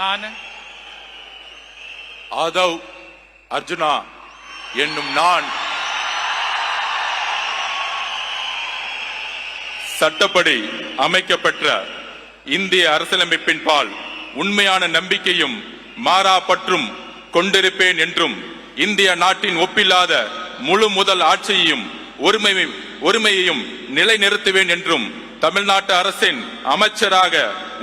நான் ஆதவ் அர்ஜுனா என்னும் நான் சட்டப்படி அமைக்கப்பெற்ற இந்திய அரசியலமைப்பின் பால் உண்மையான நம்பிக்கையும் மாறா பற்றும் கொண்டிருப்பேன் என்றும் இந்திய நாட்டின் ஒப்பில்லாத முழு முதல் ஆட்சியையும் ஒருமையையும் நிலைநிறுத்துவேன் என்றும் தமிழ்நாட்டு அரசின் அமைச்சராக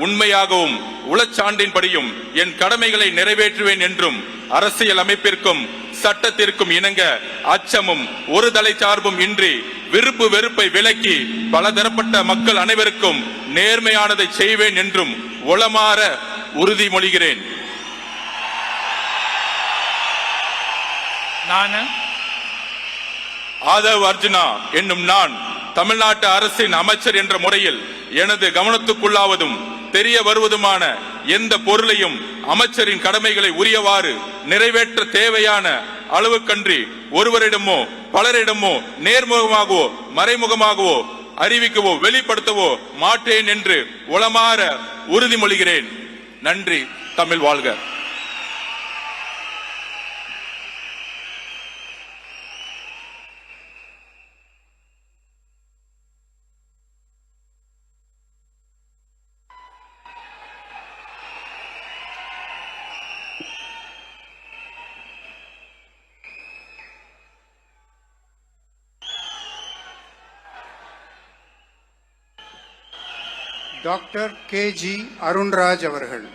உண்மையாகவும் உளச்சான்றின்படியும் என் கடமைகளை நிறைவேற்றுவேன் என்றும் அரசியல் அமைப்பிற்கும் சட்டத்திற்கும் இணங்க அச்சமும் ஒரு தலை சார்பும் இன்றி விருப்பு வெறுப்பை விலக்கி பலதரப்பட்ட மக்கள் அனைவருக்கும் நேர்மையானதை செய்வேன் என்றும் உளமாற உறுதிமொழிகிறேன். நான் ஆதவ் அர்ஜுனா என்னும் நான் தமிழ்நாட்டு அரசின் அமைச்சர் என்ற முறையில் எனது கவனத்துக்குள்ளாவதும் தெரிய வருவதுமான எந்த பொருளையும் அமைச்சரின் கடமைகளை உரியவாறு நிறைவேற்ற தேவையான அளவுக்கன்றி ஒருவரிடமோ பலரிடமோ நேர்முகமாகவோ மறைமுகமாகவோ அறிவிக்கவோ வெளிப்படுத்தவோ மாட்டேன் என்று உளமாற உறுதிமொழிகிறேன். நன்றி. தமிழ் வாழ்க. Doctor K.G. அருண்ராஜ் அவர்கள்.